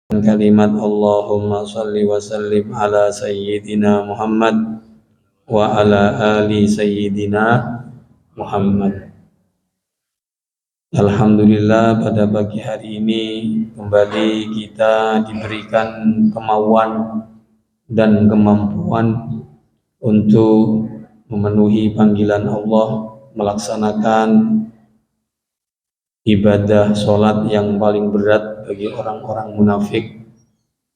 kalimat Allahumma shalli wa sallim ala sayyidina Muhammad wa ala ali sayyidina Muhammad. Alhamdulillah, pada pagi hari ini kembali kita diberikan kemauan dan kemampuan untuk memenuhi panggilan Allah, melaksanakan ibadah sholat yang paling berat bagi orang-orang munafik,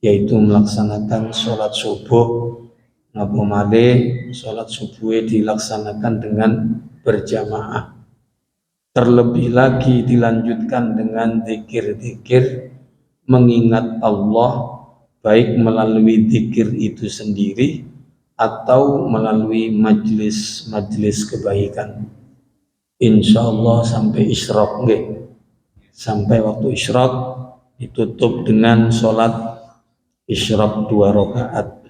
yaitu melaksanakan sholat subuh. Ngapomade sholat subuh dilaksanakan dengan berjamaah. Terlebih lagi dilanjutkan dengan zikir-zikir mengingat Allah, baik melalui zikir itu sendiri atau melalui majlis-majlis kebaikan. Insya Allah sampai isyraq, sampai waktu isyraq ditutup dengan sholat isyraq 2 rakaat.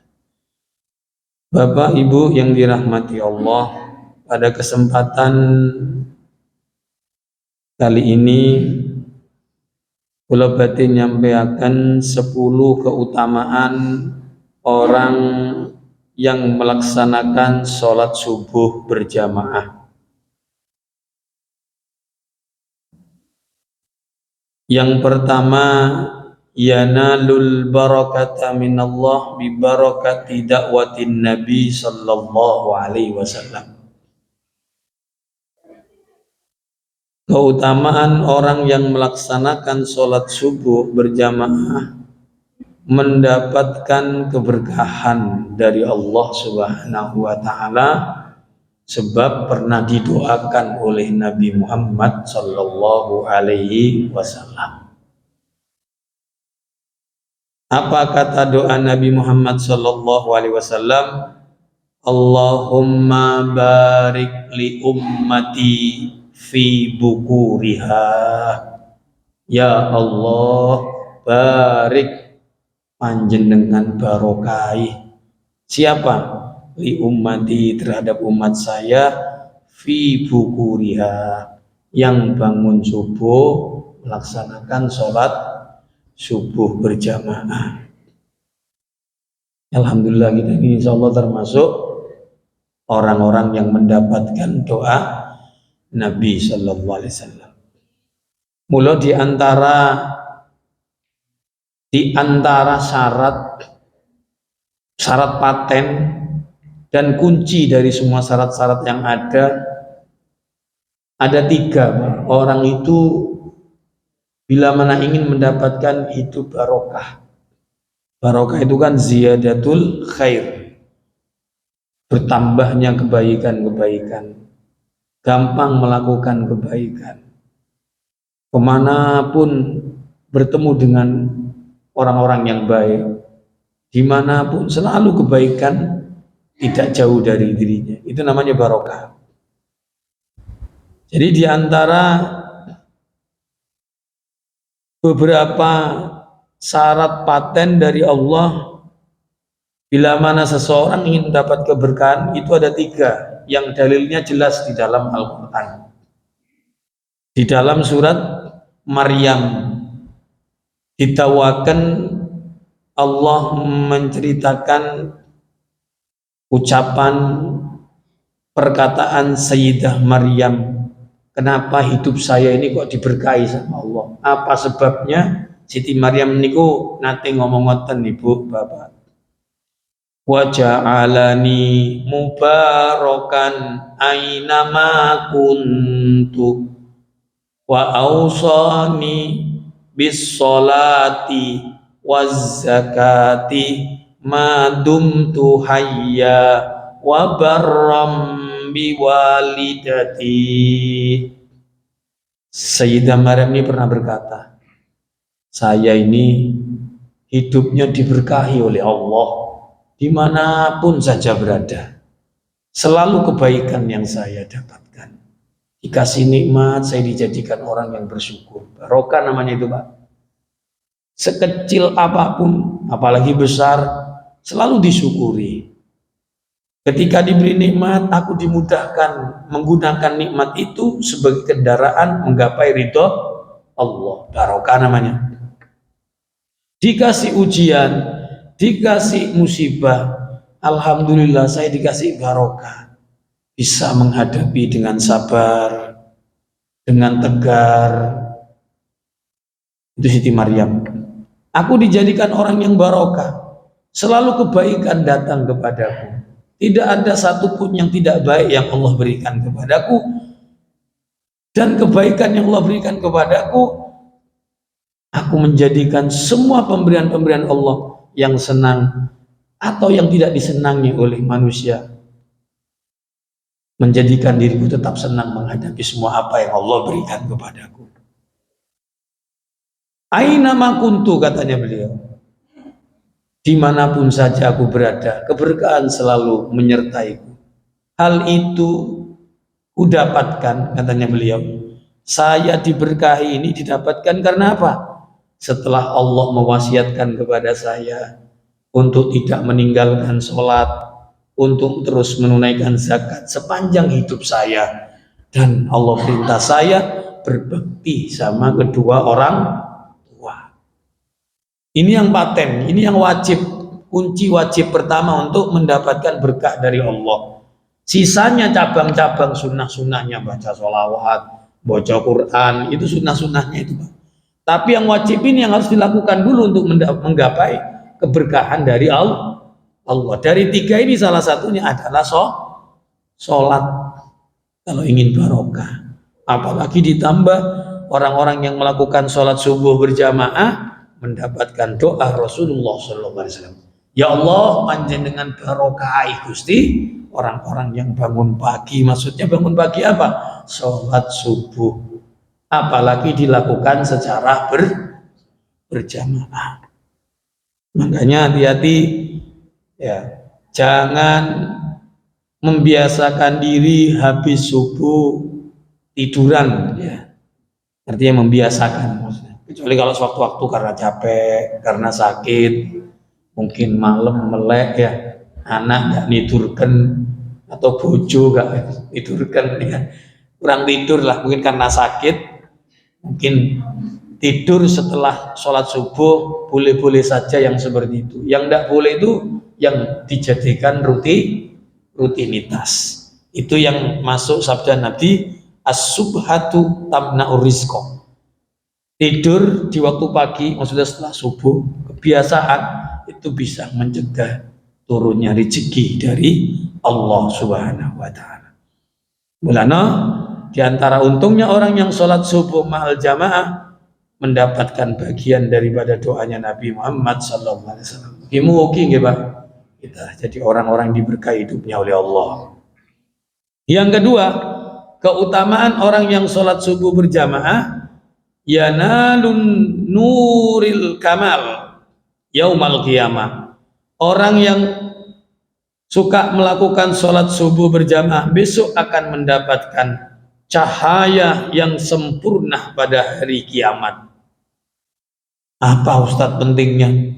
Bapak Ibu yang dirahmati Allah, pada kesempatan kali ini kula badhe nyampaikan 10 keutamaan orang yang melaksanakan sholat subuh berjamaah. Yang pertama, yanalul barakata minallah bi barakati da'watin Nabi sallallahu alaihi wasallam. Keutamaan orang yang melaksanakan sholat subuh berjamaah mendapatkan keberkahan dari Allah Subhanahu wa ta'ala, sebab pernah didoakan oleh Nabi Muhammad sallallahu alaihi wasallam. Apa kata doa Nabi Muhammad sallallahu alaihi wasallam? Allahumma barik li ummati fi bukuriha. Ya Allah, barik panjenengan barokai siapa? Li ummati, terhadap umat saya, fi bukuriha, yang bangun subuh melaksanakan sholat subuh berjamaah. Alhamdulillah, kita ini insya Allah termasuk orang-orang yang mendapatkan doa Nabi Sallallahu Alaihi Wasallam. Mula di antara syarat paten dan kunci dari semua syarat-syarat yang ada 3. Orang itu bila mana ingin mendapatkan itu barokah. Barokah itu kan ziyadatul khair, bertambahnya kebaikan-kebaikan, gampang melakukan kebaikan. Kemanapun bertemu dengan orang-orang yang baik, dimanapun selalu kebaikan tidak jauh dari dirinya. Itu namanya barokah. Jadi di antara beberapa syarat paten dari Allah bila mana seseorang ingin mendapat keberkahan, itu ada 3 yang dalilnya jelas di dalam Al-Quran. Di dalam surat Maryam ditawakan Allah menceritakan ucapan perkataan Sayyidah Maryam, kenapa hidup saya ini kok diberkahi sama Allah? Apa sebabnya? Siti Maryam niku nate ngomong ngoten, Ibu Bapak. Wa ja'alani mubarakan ainama kuntu wa awsani bis sholati waz zakati ma dumtu hayya wa barram bi walidati. Sayyidah Maryam ini pernah berkata, saya ini hidupnya diberkahi oleh Allah dimanapun saja berada. Selalu kebaikan yang saya dapatkan. Dikasih nikmat, saya dijadikan orang yang bersyukur. Barokah namanya itu, Pak. Sekecil apapun, apalagi besar, selalu disyukuri. Ketika diberi nikmat, aku dimudahkan menggunakan nikmat itu sebagai kendaraan menggapai ridho Allah. Barokah namanya. dikasih ujian, dikasih musibah, alhamdulillah saya dikasih barokah, bisa menghadapi dengan sabar, dengan tegar. Itu Siti Maryam. Aku dijadikan orang yang barokah, selalu kebaikan datang kepadaku. Tidak ada satupun yang tidak baik yang Allah berikan kepadaku, dan kebaikan yang Allah berikan kepadaku, aku menjadikan semua pemberian-pemberian Allah yang senang atau yang tidak disenangi oleh manusia, menjadikan diriku tetap senang menghadapi semua apa yang Allah berikan kepadaku. Aina ma kuntu, katanya beliau, dimanapun saja aku berada, keberkahan selalu menyertaiku. Hal itu kudapatkan, katanya beliau. Saya diberkahi ini didapatkan karena apa? Setelah Allah mewasiatkan kepada saya untuk tidak meninggalkan sholat, untuk terus menunaikan zakat sepanjang hidup saya, dan Allah perintah saya berbakti sama kedua orang tua. Ini yang paten, ini yang wajib, kunci wajib pertama untuk mendapatkan berkah dari Allah. Sisanya cabang-cabang sunnah-sunnahnya, baca sholawat, baca Quran, itu sunnah-sunnahnya itu, Pak. Tapi yang wajib ini yang harus dilakukan dulu untuk menggapai keberkahan dari Allah. Dari tiga ini salah satunya adalah sholat. Kalau ingin barokah, apalagi ditambah orang-orang yang melakukan sholat subuh berjamaah mendapatkan doa Rasulullah SAW. Ya Allah, panjenengan barokai Gusti orang-orang yang bangun pagi. Maksudnya bangun pagi apa? Sholat subuh. Apalagi dilakukan secara berjamaah. Makanya hati-hati ya, jangan membiasakan diri habis subuh tiduran ya. Artinya membiasakan maksudnya. Kecuali kalau sewaktu-waktu karena capek, karena sakit, mungkin malam melek ya, anak nggak nidurkan atau bojo nggak nidurkan ya. Kurang tidur lah, mungkin karena sakit. Mungkin tidur setelah sholat subuh boleh-boleh saja yang seperti itu. Yang tidak boleh itu yang dijadikan rutinitas. Itu yang masuk sabda Nabi, as-subhatu tamna'ur rizqa. Tidur di waktu pagi, maksudnya setelah subuh, kebiasaan itu bisa mencegah turunnya rezeki dari Allah Subhanahu wa taala. Mulanya di antara untungnya orang yang sholat subuh ma'al jamaah mendapatkan bagian daripada doanya Nabi Muhammad sallallahu alaihi wasallam. Mugi-mugi nggih, Pak, kita jadi orang-orang diberkahi hidupnya oleh Allah. Yang kedua, keutamaan orang yang sholat subuh berjamaah, yanalun nuril kamal yaumal qiyamah. Orang yang suka melakukan sholat subuh berjamaah besok akan mendapatkan cahaya yang sempurna pada hari kiamat. Apa Ustadz pentingnya?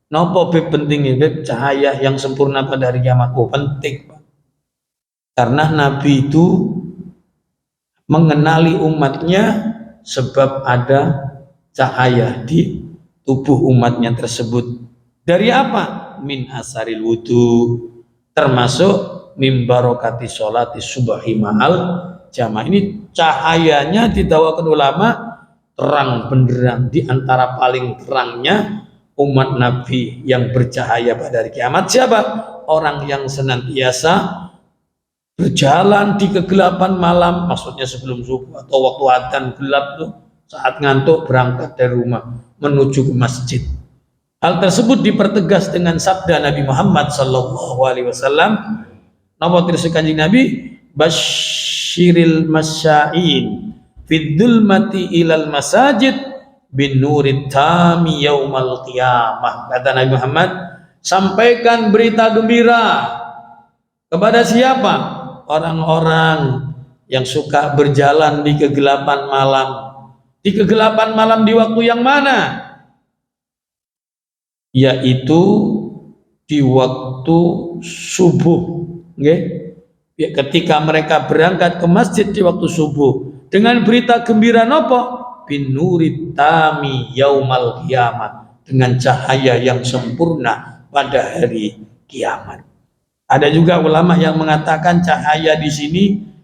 Nopo pentingnya cahaya yang sempurna pada hari kiamat? Oh, penting, Pak. Karena Nabi itu mengenali umatnya sebab ada cahaya di tubuh umatnya tersebut. Dari apa? Min asaril wudu, termasuk min barokati sholati subahi ma'al jamaah. Ini cahayanya didawakan ulama terang benderang, di antara paling terangnya umat Nabi yang bercahaya pada hari kiamat siapa? Orang yang senantiasa berjalan di kegelapan malam, maksudnya sebelum subuh atau waktu adzan gelap tuh, saat ngantuk berangkat dari rumah menuju ke masjid. Hal tersebut dipertegas dengan sabda Nabi Muhammad sallallahu alaihi wasallam. Nama terus Kanjeng Nabi, basyiril masya'in fid dzulmati ilal masajid bin nurit tami yaumal qiyamah. Kata Nabi Muhammad, sampaikan berita gembira kepada siapa? Orang-orang yang suka berjalan di kegelapan malam. Di kegelapan malam di waktu yang mana? Yaitu di waktu subuh. Okay? Ya, ketika mereka berangkat ke masjid di waktu subuh dengan berita gembira nopo bin nurit tami yaumal qiyamah, dengan cahaya yang sempurna pada hari kiamat. Ada juga ulama yang mengatakan cahaya di sini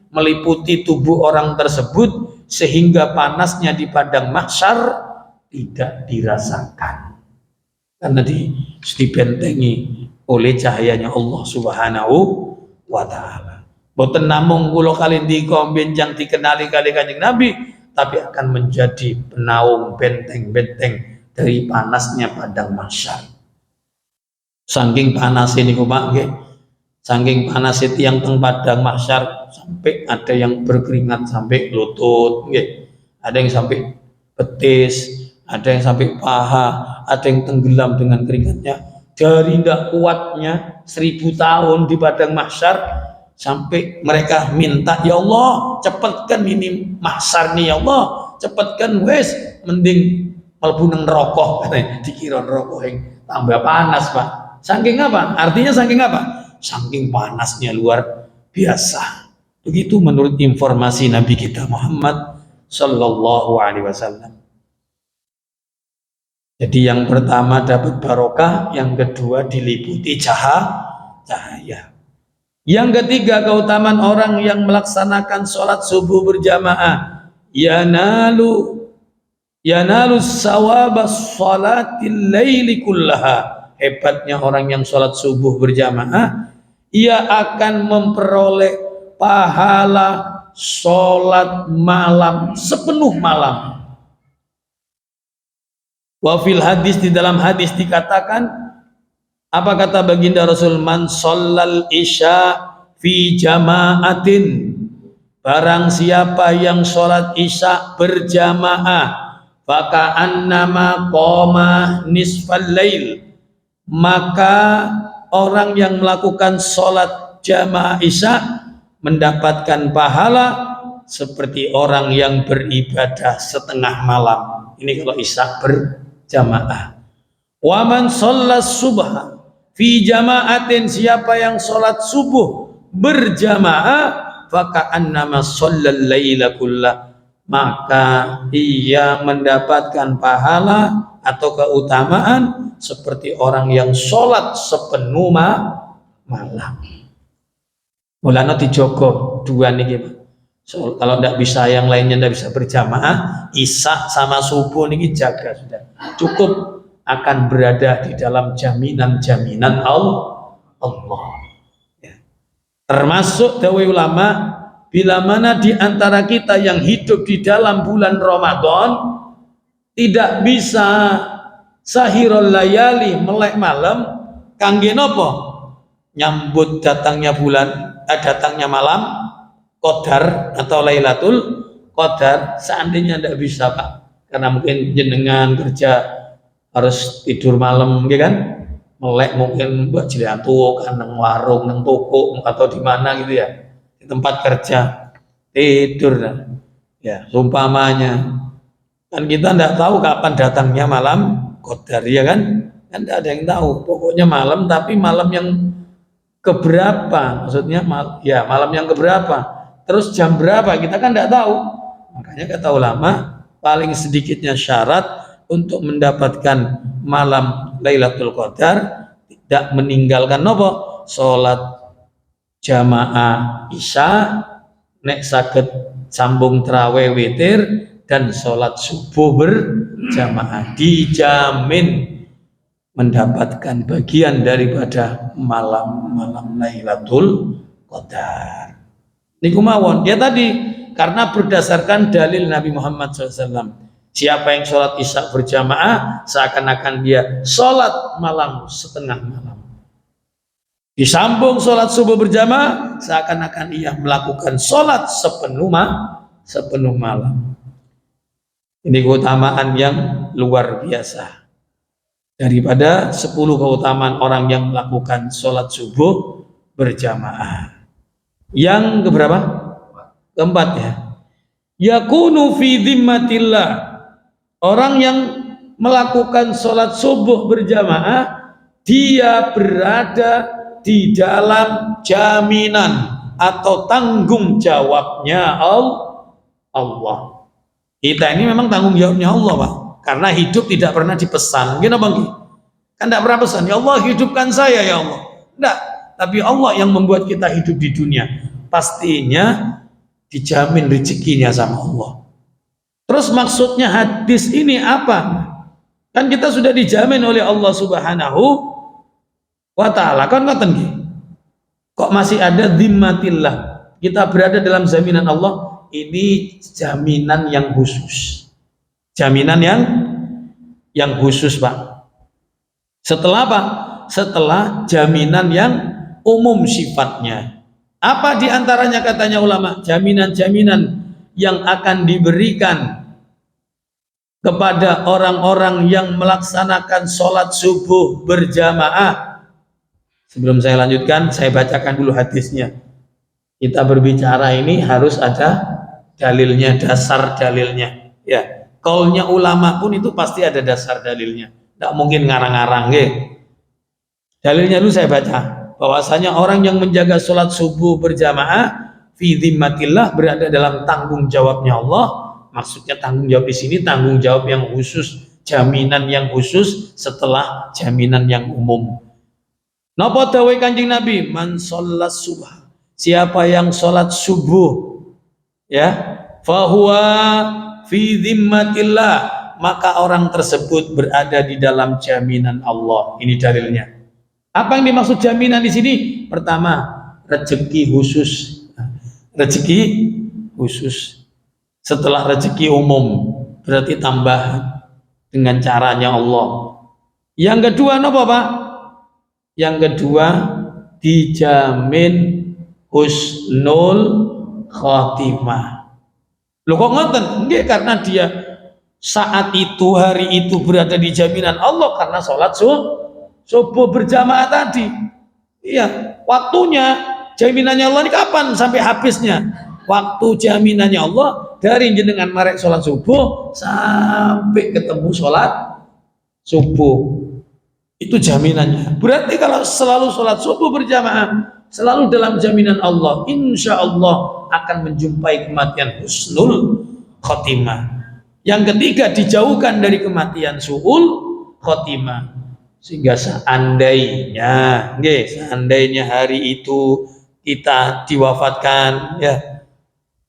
meliputi tubuh orang tersebut sehingga panasnya di padang mahsyar tidak dirasakan karena dibentengi oleh cahayanya Allah Subhanahu wa taala. Boten namung kula kali ndika benjang dikenali kali Kanjeng Nabi, tapi akan menjadi penaung benteng-benteng dari panasnya padang mahsyar. Saking panas ini Pak nggih. Saking panas itu yang teng padang mahsyar sampai ada yang berkeringat sampai lutut nggih. Ada yang sampai betis, ada yang sampai paha, ada yang tenggelam dengan keringatnya. Dari tidak kuatnya 1000 tahun di padang mahsyar sampai mereka minta, ya Allah cepatkan ini mahsyar nih ya Allah, cepatkan wes mending mlebu nang neraka katanya. Dikira neraka yang tambah panas Pak. Saking apa? Artinya saking apa? Saking panasnya luar biasa. Begitu menurut informasi Nabi kita Muhammad Sallallahu Alaihi Wasallam. Jadi yang pertama dapat barokah, yang kedua diliputi cahaya. Yang ketiga keutamaan orang yang melaksanakan sholat subuh berjamaah, yanalu sawabas sholatil laili kullaha. Hebatnya orang yang sholat subuh berjamaah, ia akan memperoleh pahala sholat malam sepenuh malam. Wafil hadis, di dalam hadis dikatakan, apa kata baginda Rasul, man shollal isya fi jama'atin, barang siapa yang sholat isya berjamaah, faka'annama qoma nisfal lail, maka orang yang melakukan sholat jamaah isya mendapatkan pahala seperti orang yang beribadah setengah malam. Ini kalau isya berjamaah. Wa man shollas subha fi jama'atin, siapa yang sholat subuh berjamaah, faka'annama shollal laila kullah, maka ia mendapatkan pahala atau keutamaan seperti orang yang sholat sepenuh malam. Mulanya dijogo dua nih, so, kalau tidak bisa yang lainnya tidak bisa berjamaah, isya sama subuh nih jaga sudah cukup, akan berada di dalam jaminan Allah. Ya. Termasuk dawai ulama, bila mana di antara kita yang hidup di dalam bulan Ramadan tidak bisa sahirul layali, melek malam, kangge nopo? Nyambut datangnya malam Qadar atau Lailatul Qadar. Seandainya tidak bisa Pak, karena mungkin jenengan kerja harus tidur malam, ya kan? Melek mungkin buat jiliantuk, nang warung, nang toko atau di mana gitu ya, di tempat kerja tidur, ya umpamanya. Kan kita tidak tahu kapan datangnya malam Qadar, ya kan? Kan tidak ada yang tahu. Pokoknya malam, tapi malam yang keberapa? Maksudnya malam yang keberapa? Terus jam berapa? Kita kan tidak tahu. Makanya kata ulama, paling sedikitnya syarat untuk mendapatkan malam Lailatul Qadar tidak meninggalkan nopo? Sholat jamaah isya, nek saged sambung tarawih witir, dan sholat subuh berjamaah, dijamin mendapatkan bagian daripada malam-malam Lailatul Qadar. Niku mawon ya tadi, karena berdasarkan dalil Nabi Muhammad SAW, siapa yang sholat isya berjamaah seakan-akan dia sholat malam setengah malam, disambung sholat subuh berjamaah seakan-akan ia melakukan sholat sepenuh malam. Ini keutamaan yang luar biasa. Daripada 10 keutamaan orang yang melakukan sholat subuh berjamaah. Yang keberapa? Keempat ya. Yakunu fi dhimmatillah. Orang yang melakukan sholat subuh berjamaah, dia berada di dalam jaminan atau tanggung jawabnya Allah. Kita ini memang tanggung jawabnya Allah Pak. Karena hidup tidak pernah dipesan. Gimana Bang? Kan tidak pernah pesan, ya Allah hidupkan saya ya Allah. Tidak, tapi Allah yang membuat kita hidup di dunia. Pastinya dijamin rezekinya sama Allah. Terus maksudnya hadis ini apa? Kan kita sudah dijamin oleh Allah Subhanahu wa ta'ala. Kan ngoten nggih. Kok masih ada dhimmatillah? Kita berada dalam jaminan Allah. Ini jaminan yang khusus. Jaminan yang khusus, Pak. Setelah apa? Setelah jaminan yang umum sifatnya. Apa diantaranya katanya ulama? Jaminan-jaminan yang akan diberikan kepada orang-orang yang melaksanakan sholat subuh berjamaah. Sebelum saya lanjutkan, saya bacakan dulu hadisnya. Kita berbicara ini harus ada dalilnya, dasar dalilnya. Ya, kaulnya ulama pun itu pasti ada dasar dalilnya. Tidak mungkin ngarang-ngarang, dalilnya dulu saya baca. Bahwasanya orang yang menjaga sholat subuh berjamaah fi dhimmatillah, berada dalam tanggung jawabnya Allah. Maksudnya tanggung jawab di sini tanggung jawab yang khusus, jaminan yang khusus setelah jaminan yang umum. Napa dawuh Kanjeng Nabi? Man sholat subh, siapa yang sholat subuh, ya, fahuwa fi dhimmatillah, maka orang tersebut berada di dalam jaminan Allah. Ini dalilnya. Apa yang dimaksud jaminan di sini? Pertama, rezeki khusus. Rezeki khusus. Setelah rezeki umum, berarti tambahan dengan caranya Allah. Yang kedua apa, Pak? Yang kedua, dijamin husnul khatimah. Loh kok ngoten? Nggih, karena dia saat itu, hari itu berada di jaminan Allah karena sholat subuh berjamaah tadi. Iya, waktunya jaminannya Allah ini kapan sampai habisnya? Waktu jaminannya Allah dari jenengan marek sholat subuh sampai ketemu sholat subuh. Itu jaminannya. Berarti kalau selalu sholat subuh berjamaah, selalu dalam jaminan Allah, insya Allah akan menjumpai kematian husnul khotimah. Yang ketiga, dijauhkan dari kematian su'ul khotimah. Sehingga seandainya hari itu kita diwafatkan, ya,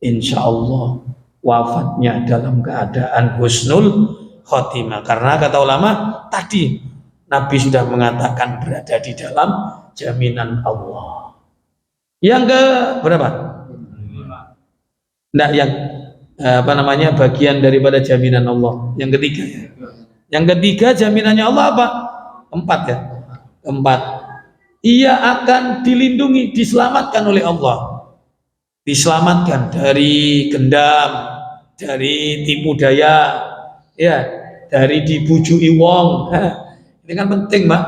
insya Allah wafatnya dalam keadaan husnul khotimah. Karena kata ulama tadi, Nabi sudah mengatakan berada di dalam jaminan Allah. Yang ke berapa? Nah, yang bagian daripada jaminan Allah. Yang ketiga, ya. Yang ketiga jaminannya Allah apa? Keempat, ya. Keempat, ia akan dilindungi, diselamatkan oleh Allah. Diselamatkan dari gendam, dari tipu daya, ya, dari dibujui wong. Ini kan penting, Mbak.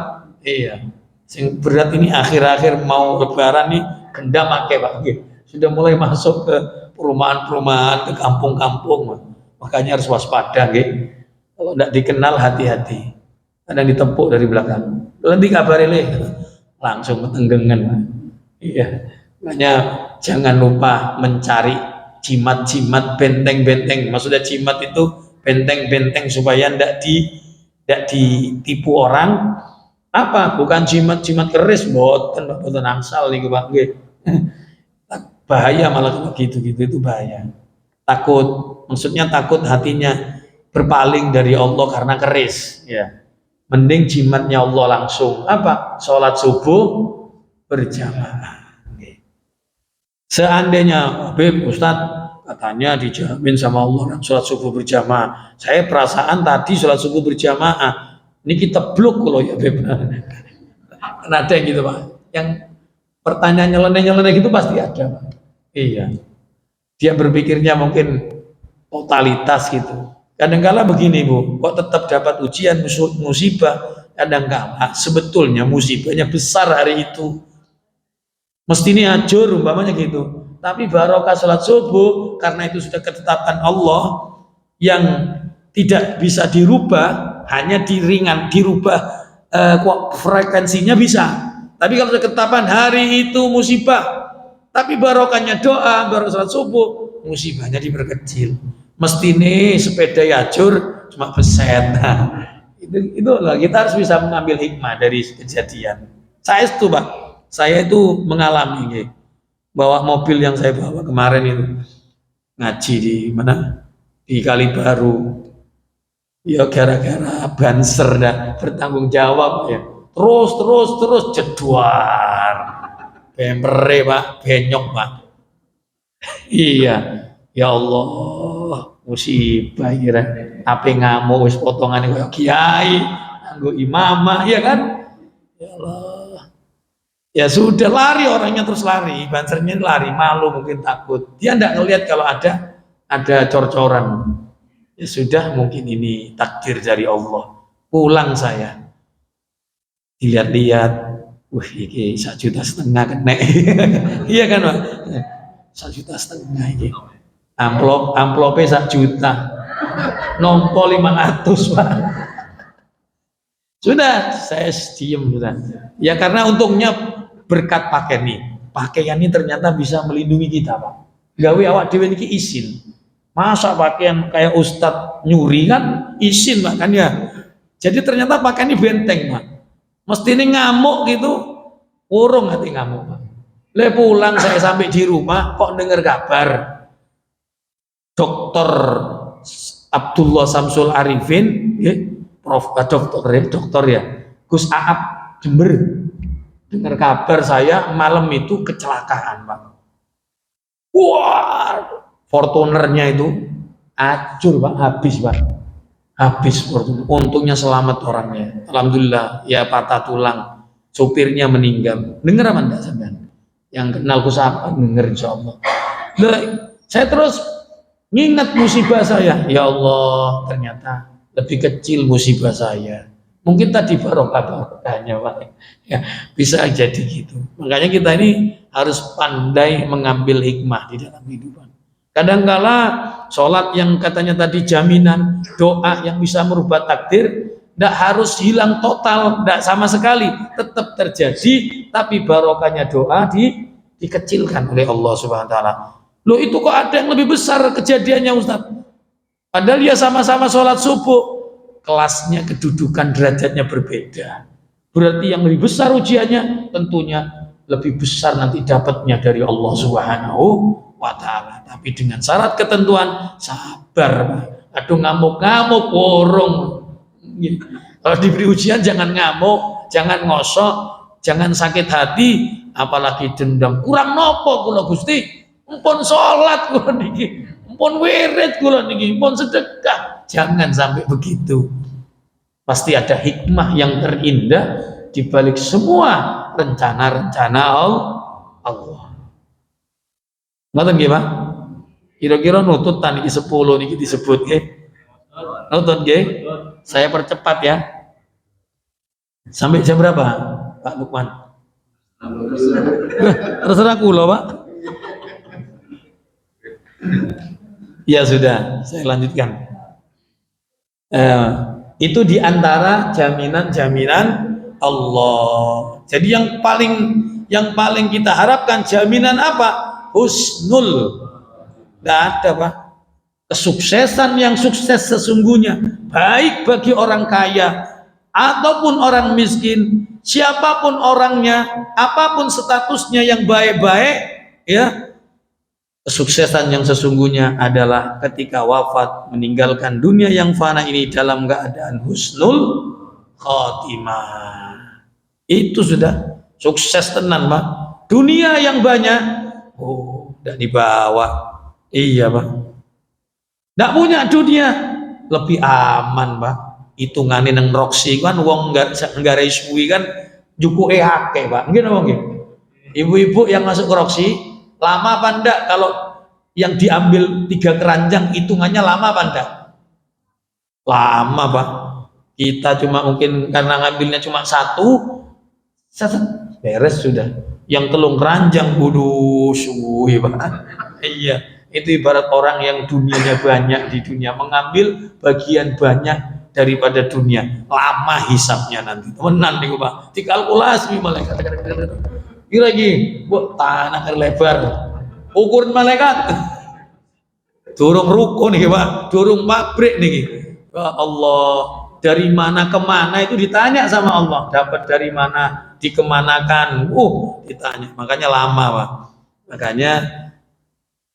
Iya. Yang berat ini akhir-akhir mau lebaran nih, gendam akeh, Pak. Sudah mulai masuk ke perumahan-perumahan, ke kampung-kampung. Makanya harus waspada, kalau tidak dikenal hati-hati. Kadang ditempuk dari belakang. Nanti kabari langsung ketenggengan. Iya. Makanya jangan lupa mencari jimat-jimat, benteng-benteng. Maksudnya jimat itu benteng-benteng supaya tidak ditipu orang. Apa? Bukan jimat-jimat keris, boten angsal nih, Pak. Bahaya malah kalau gitu-gitu, itu bahaya. Takut, maksudnya takut hatinya berpaling dari Allah karena keris, ya. Mending jimatnya Allah langsung. Apa? Sholat subuh berjamaah. Seandainya Habib Ustadz katanya dijamin sama Allah sholat subuh berjamaah, saya perasaan tadi sholat subuh berjamaah, ini kita blok kalau ya Habib. Karena ada yang gitu, Pak, yang pertanyaan nyeleneh-nyeleneh gitu pasti ada, Pak. Iya, dia berpikirnya mungkin totalitas gitu. Kadang-kala begini, Bu, kok tetap dapat ujian musibah. Kadang-kala sebetulnya musibahnya besar hari itu, mesti ini ajur umpamanya gitu. Tapi barokah sholat subuh, karena itu sudah ketetapan Allah yang tidak bisa dirubah, hanya dirubah frekuensinya bisa. Tapi kalau sudah ketetapan hari itu musibah, tapi barokahnya doa, baru sholat subuh, musibahnya diperkecil. Mesti nih sepeda yajur cuma beset. Nah, itu lah, kita harus bisa mengambil hikmah dari kejadian. Saya itu Pak, saya itu mengalami gitu. Bawa mobil yang saya bawa kemarin itu ngaji di mana, di Kalibaru, ya gara-gara banser dah bertanggung jawab ya, terus jedwar bemere Pak, benyok Pak. Iya, ya Allah, musibah kira. Apa ngamuk wis potongane koyo kiai, nganggo imamah ya kan? Ya Allah. Ya sudah lari orangnya, terus lari, bansernya lari, malu mungkin takut. Dia enggak ngelihat kalau ada cor-coran. Ya sudah, mungkin ini takdir dari Allah. Pulang saya, dilihat-lihat, wah ini 1,5 juta kena. Iya kan Pak? 1,5 juta ini. Amplopnya 1 juta. Nompo 500 Pak. Sudah, saya diem sudah. Ya karena untungnya berkat pakaian ini ternyata bisa melindungi kita Pak. Gawe awak dhewe niki isin. Masa pakaian kayak ustadz nyuri kan isin Pak kan ya. Jadi ternyata pakaian ini benteng Pak. Mesti ini ngamuk gitu, urung hati ngamuk Pak. Le pulang saya sampai di rumah kok dengar kabar Dokter Abdullah Samsul Arifin, dokter ya, Gus Aap Jember, dengar kabar saya malam itu kecelakaan Pak. Wah, Fortunernya itu hancur Pak, habis Fortuner. Untungnya selamat orangnya, alhamdulillah, ya patah tulang, sopirnya meninggal. Dengar apa enggak sampean? Yang kenal Gus Aap dengar insyaallah. Nah, saya terus ngingat musibah saya, ya Allah, ternyata lebih kecil musibah saya. Mungkin tadi barokahnya Pak. Ya, bisa jadi gitu. Makanya kita ini harus pandai mengambil hikmah di dalam kehidupan. Kadangkala sholat yang katanya tadi jaminan, doa yang bisa merubah takdir, tidak harus hilang total, tidak sama sekali, tetap terjadi, tapi barokahnya doa dikecilkan oleh Allah Subhanahu Wa Taala. Loh itu kok ada yang lebih besar kejadiannya Ustaz? Padahal ya sama-sama sholat subuh, kelasnya, kedudukan, derajatnya berbeda. Berarti yang lebih besar ujiannya tentunya lebih besar nanti dapatnya dari Allah Subhanahu wa Ta'ala. Tapi dengan syarat ketentuan sabar Pak. Aduh ngamuk-ngamuk warung. Kalau diberi ujian jangan ngamuk, jangan ngosok, jangan sakit hati, apalagi dendam. Kurang nopo kula Gusti? Mpun sholat kula niki, mpun wirid kula niki, mpun sedekah. Jangan sampai begitu. Pasti ada hikmah yang terindah di balik semua rencana-rencana Allah. Ngoten nggih, Pak? Kira-kira nutut niki 10 niki disebut nggih. Nutut nggih. Saya percepat ya. Sampai jam berapa, Pak Lukman? Terserah kula, Pak. Ya sudah, saya lanjutkan. Itu diantara jaminan-jaminan Allah. Jadi yang paling kita harapkan jaminan apa? Husnul. Tidak ada Pak. Kesuksesan yang sukses sesungguhnya, baik bagi orang kaya ataupun orang miskin, siapapun orangnya, apapun statusnya yang baik-baik, ya. Kesuksesan yang sesungguhnya adalah ketika wafat meninggalkan dunia yang fana ini dalam keadaan husnul khotimah. Itu sudah sukses tenan Pak. Dunia yang banyak, tidak dibawa. Iya Pak. Tidak punya dunia, lebih aman Pak. Hitungane nang roksi kan wong nggak suwi kan jukuke akeh Pak. Nggih napa nggih? Ibu-ibu yang masuk ke roksi lama apa enggak? Kalau yang diambil 3 keranjang hitungannya lama apa enggak? Lama Pak. Kita cuma mungkin karena ngambilnya cuma 1, beres sudah. Yang 3 keranjang kudu suwi Pak. Iya, itu ibarat orang yang dunianya banyak di dunia mengambil bagian banyak daripada dunia. Lama hisapnya nanti. Temenan niku Pak. Dikalkulasi malaikat. Kira lagi, buat tanah lebar, ukuran malaikat, durung rukun nih Pak, durung pabrik nih, Ya Allah, dari mana kemana itu ditanya sama Allah. Dapat dari mana, dikemanakan. Ditanya. Makanya lama, Pak. Makanya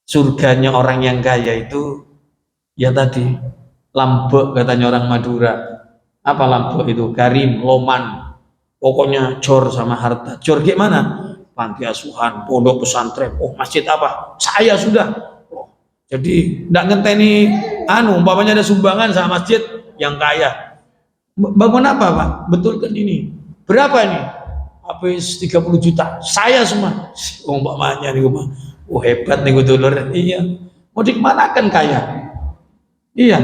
surganya orang yang kaya itu ya tadi Lambek katanya orang Madura. Apa Lambek itu? Karim, Loman. Pokoknya jor sama harta. Jor gimana? Panti asuhan, pondok pesantren, masjid apa? Saya sudah. Jadi enggak ngenteni umpamanya ada sumbangan sama masjid yang kaya. Bangun apa, Pak? Betul kan ini? Berapa ini? Habis 30 juta. Saya semua. Umpamanya nih, hebat nih dulur. Iya. Mau dikemanakan kaya? Iya.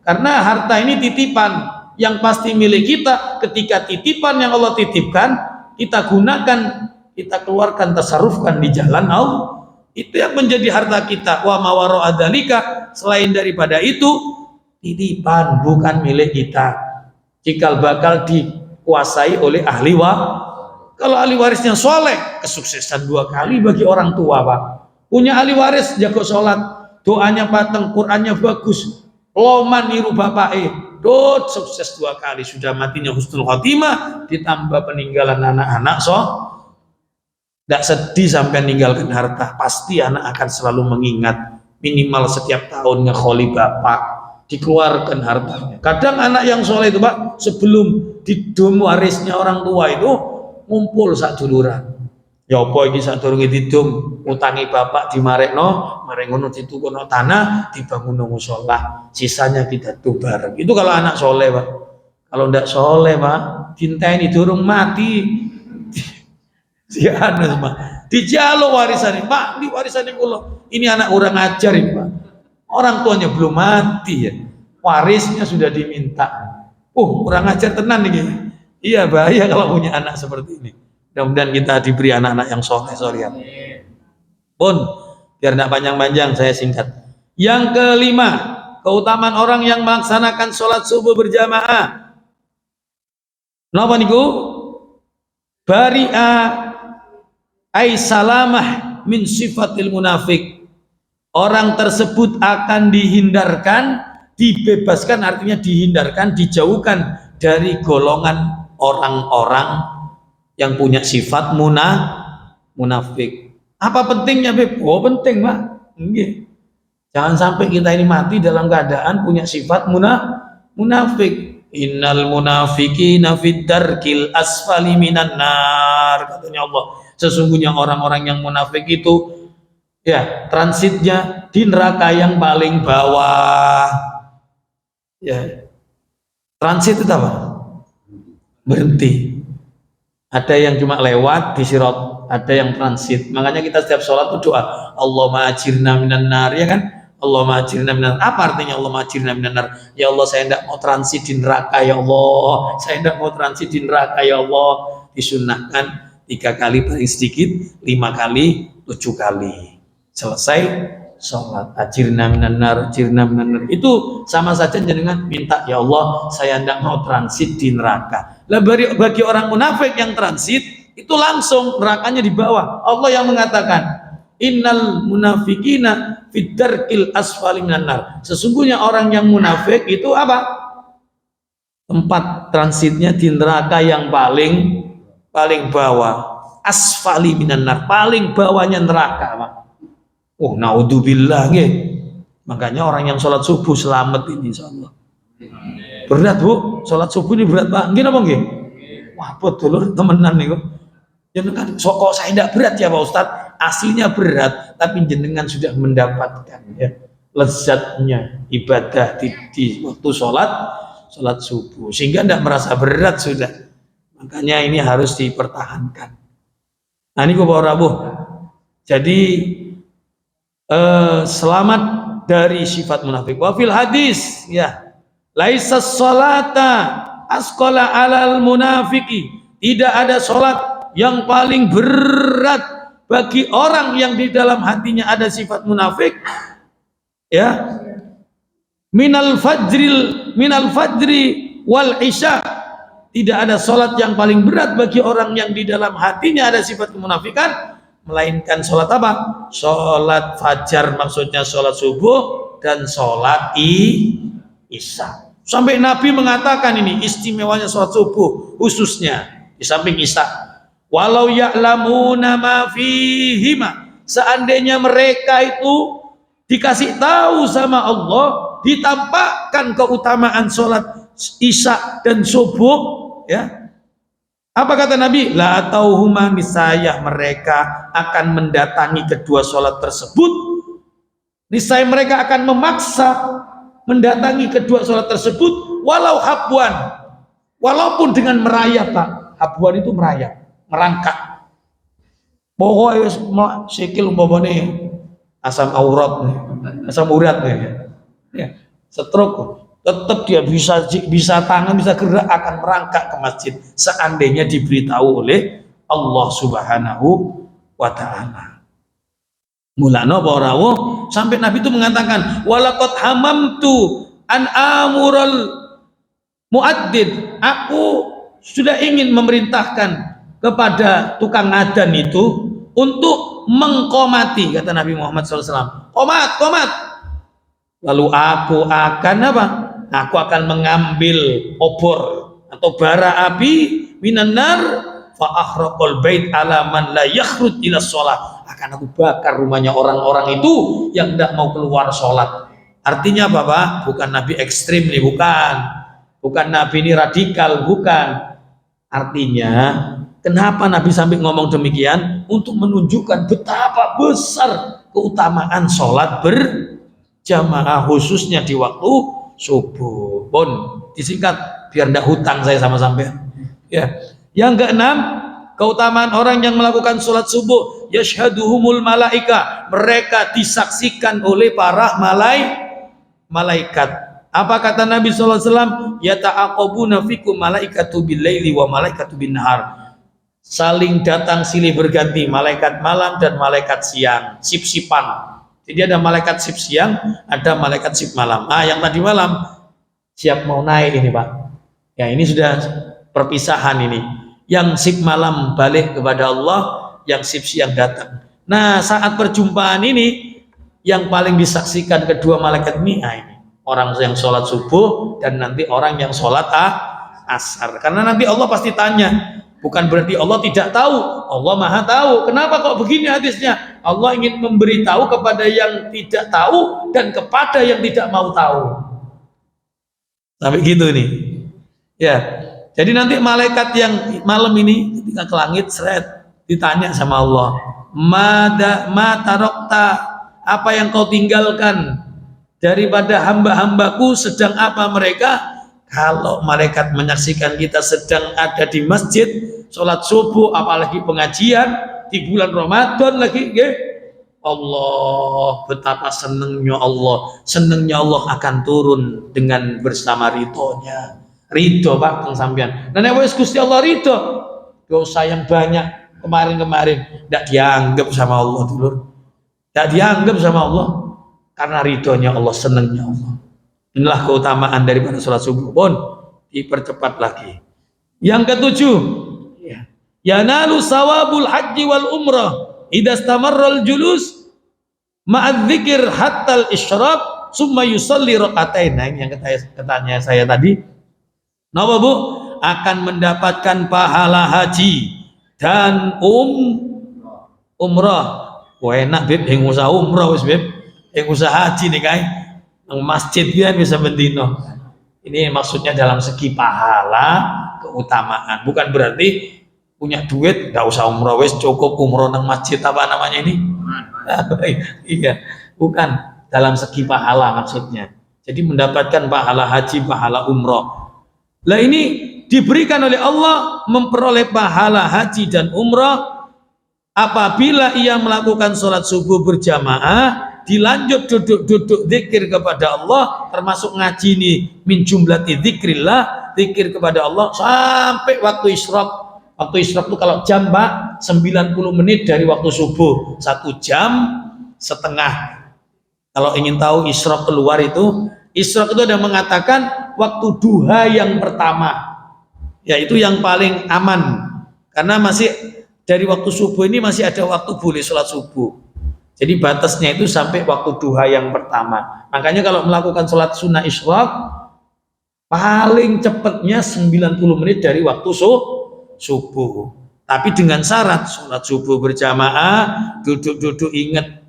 Karena harta ini titipan yang pasti milik kita. Ketika titipan yang Allah titipkan, kita gunakan, kita keluarkan, tasarrufkan di jalan Allah. Itu yang menjadi harta kita. Wa mawaro adalika, selain daripada itu titipan, bukan milik kita. Cikal bakal dikuasai oleh ahli Kalau ahli warisnya soleh, kesuksesan 2 kali bagi orang tua, Pak. Punya ahli waris jago sholat, doanya pateng, Qurannya bagus, loman niru bapak sukses 2 kali, sudah matinya husnul khotimah, ditambah peninggalan anak-anak tidak sedih sampai meninggalkan harta. Pasti anak akan selalu mengingat, minimal setiap tahun ngekholi bapak, dikeluarkan hartanya. Kadang anak yang soleh itu, Pak, sebelum didum warisnya orang tua itu ngumpul sak duluran. Ya apa iki sadurunge didum, utangi bapak dimarekno, mari ngono ditukono tanah, dibangun mushola, sisanya kita tuh bareng. Itu kalau anak soleh, Pak. Kalau ndak soleh, Pak, dinteni durung mati. Siapa semua dijaluk warisan, Pak, di warisan kula. Ini anak orang ajar ini, Pak. Orang tuanya belum mati ya. Warisnya sudah diminta. Orang ajar tenan nih. Iya, bahaya kalau punya anak seperti ini. Mudah-mudahan kita diberi anak-anak yang soleh. Pun biar tidak panjang-panjang, saya singkat. Yang kelima, keutamaan orang yang melaksanakan sholat subuh berjamaah. Napa niku? Bari'a ay salamah min sifatil munafik. Orang tersebut akan dihindarkan, dibebaskan, artinya dihindarkan, dijauhkan dari golongan orang-orang yang punya sifat munafik. Apa pentingnya, Beb? Penting, Pak. Jangan sampai kita ini mati dalam keadaan punya sifat munafik. Innal munafiqina fid darkil asfali minan nar, katanya Allah. Sesungguhnya orang-orang yang munafik itu ya transitnya di neraka yang paling bawah. Ya. Transit itu apa? Berhenti. Ada yang cuma lewat di sirat, ada yang transit. Makanya kita setiap sholat itu doa, Allahumma ajirna minan nar, ya kan? Allahumma ajirna minan nar. Apa artinya Allahumma ajirna minan nar? Ya Allah, saya tidak mau transit di neraka, ya Allah. Saya tidak mau transit di neraka, ya Allah. Disunnahkan 3 kali paling sedikit, 5 kali, 7 kali. Selesai sholat, ajirna minan nar, ajirna minan nar. Itu sama saja dengan minta, ya Allah, saya tidak mau transit di neraka. Lah bagi orang munafik yang transit itu langsung nerakanya di bawah. Allah yang mengatakan, innal munafikina fid darkil asfali minan nar. Sesungguhnya orang yang munafik itu apa? Tempat transitnya di neraka yang paling bawah. Asfali minan nar, paling bawahnya neraka, Pak. Naudzubillah nggih. Makanya orang yang sholat subuh selamat ini insyaallah. Berat, Bu, sholat subuh ini berat, Pak. Nggih napa nggih? Wah, betul temenan niku. Jenengan kok saya tidak berat ya, Pak Ustaz? Aslinya berat, tapi jenengan sudah mendapatkan ya lezatnya ibadah di waktu sholat subuh, sehingga tidak merasa berat sudah. Makanya ini harus dipertahankan. Nah, ini Pak Rabu. Jadi selamat dari sifat munafik. Wa fil hadis ya, laisa sholata asqala alal munafiki. Tidak ada sholat yang paling berat bagi orang yang di dalam hatinya ada sifat munafik. Ya, minal fajri wal isya. Tidak ada sholat yang paling berat bagi orang yang di dalam hatinya ada sifat kemunafikan, melainkan sholat apa? Sholat fajar, maksudnya sholat subuh, dan sholat isya. Sampai Nabi mengatakan ini istimewanya sholat subuh khususnya di samping isya. Walau ya'lamuna ma fihima, seandainya mereka itu dikasih tahu sama Allah, ditampakkan keutamaan sholat isya dan subuh, ya. Apa kata Nabi? La tauhuma, niscaya mereka akan mendatangi kedua sholat tersebut. Niscaya mereka akan memaksa mendatangi kedua sholat tersebut, walau habwan, walaupun dengan merayap, Pak. Habwan itu merayap, merangkak. Pokoknya sikil umpamane asam aurat, asam urat ya, stroke, tetap dia bisa tangan, bisa gerak, akan merangkak ke masjid seandainya diberitahu oleh Allah Subhanahu wa Ta'ala. Mulanya para rawuh sampai Nabi itu mengatakan walaqad hamamtu an amural muadzin, aku sudah ingin memerintahkan kepada tukang adzan itu untuk mengqomati, kata Nabi Muhammad SAW, qomat. Lalu aku akan apa? Aku akan mengambil obor atau bara api minan nar fa akhraqal bait ala man la yakhruj ila shalah, akan aku bakar rumahnya orang-orang itu yang tidak mau keluar sholat. Artinya apa, Pak? Bukan Nabi ekstrim nih, bukan Nabi ini radikal, bukan. Artinya kenapa Nabi sampai ngomong demikian? Untuk menunjukkan betapa besar keutamaan sholat berjamaah khususnya di waktu subuh. Pun disingkat biar tidak hutang saya sama sampean. Ya. Yang keenam, keutamaan orang yang melakukan sholat subuh, yashhaduhumul malaika, mereka disaksikan oleh para malaikat. Apa kata Nabi SAW? Yata'aqabuna fikum malaikatu bil laili wa malaikatu bin nahar, saling datang silih berganti, malaikat malam dan malaikat siang, sip-sipan. Jadi ada malaikat sip siang, ada malaikat sip malam. Yang tadi malam siap mau naik ini, Pak. Ya, ini sudah perpisahan ini. Yang sip malam balik kepada Allah, yang sip siang datang. Nah, saat perjumpaan ini yang paling disaksikan kedua malaikat ini, orang yang sholat subuh dan nanti orang yang sholat asar. Karena nanti Allah pasti tanya. Bukan berarti Allah tidak tahu, Allah maha tahu. Kenapa kok begini hadisnya? Allah ingin memberitahu kepada yang tidak tahu dan kepada yang tidak mau tahu. Sampai gitu nih. Ya. Jadi nanti malaikat yang malam ini ketika ke langit seret ditanya sama Allah, ma tarokta, apa yang kau tinggalkan daripada hamba-hambaku, sedang apa mereka? Kalau malaikat menyaksikan kita sedang ada di masjid sholat subuh, apalagi pengajian di bulan Ramadan lagi, Allah, betapa senangnya Allah akan turun dengan bersama ridhonya. Ridho, Pak, sampean. Nah, wis Gusti Allah ridho, dosa yang banyak kemarin tidak dianggap sama Allah, dulur. Tidak dianggap sama Allah karena ridhonya Allah, senangnya Allah. Inilah keutamaan daripada sholat subuh. Pun dipercepat lagi. Yang ketujuh, yanalu sawabul haji wal umrah idza istamarral julus ma'adz dzikir hatta al-isyraq summa yusalli rakaatain. Nah, ini yang katanya saya tadi. Napa, Bu? Akan mendapatkan pahala haji dan umrah. Wah, enak, Beb, yang usaha umrah wis, Beb. Yang usaha haji nih, kae. Nang masjid kan bisa bendino. Ini maksudnya dalam segi pahala, keutamaan. Bukan berarti punya duit nggak usah umrah, wis cukup umrah nang masjid, apa namanya ini? Iya, bukan dalam segi pahala maksudnya. Jadi mendapatkan pahala haji, pahala umrah. Lah ini diberikan oleh Allah, memperoleh pahala haji dan umrah apabila ia melakukan sholat subuh berjamaah, dilanjut duduk zikir kepada Allah, termasuk ngaji ini min jumlati dzikrillah, zikir kepada Allah sampai waktu isyraq. Waktu isyraq itu kalau jam, Pak, 90 menit dari waktu subuh, 1 jam setengah. Kalau ingin tahu isyraq keluar itu, isyraq itu ada mengatakan waktu duha yang pertama, yaitu yang paling aman, karena masih dari waktu subuh ini masih ada waktu boleh sholat subuh. Jadi batasnya itu sampai waktu duha yang pertama. Makanya kalau melakukan sholat sunnah isyraq Paling cepatnya 90 menit dari waktu subuh. Tapi dengan syarat sholat subuh berjamaah, duduk-duduk ingat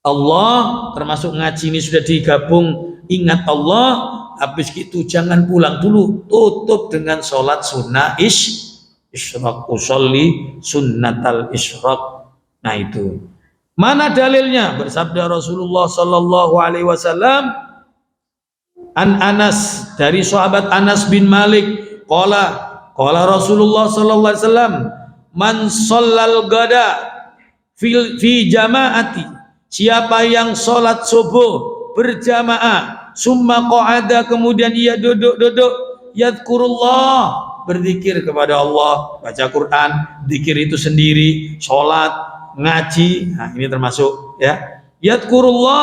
Allah, termasuk ngaji ini sudah digabung ingat Allah. Habis itu jangan pulang dulu, tutup dengan sholat sunnah isyraq, usolli sunnatal isyraq. Nah itu mana dalilnya? Bersabda Rasulullah Sallallahu Alaihi Wasallam, an Anas, dari sahabat Anas bin Malik, qala Rasulullah Sallallahu Alaihi Wasallam, man shallal gada fi jamaati, siapa yang sholat subuh berjamaah, summa qa'ada, kemudian ia duduk-duduk, yadkurullah, berzikir kepada Allah, baca Quran, zikir itu sendiri, sholat, ngaji, nah ini termasuk ya, yadkurullah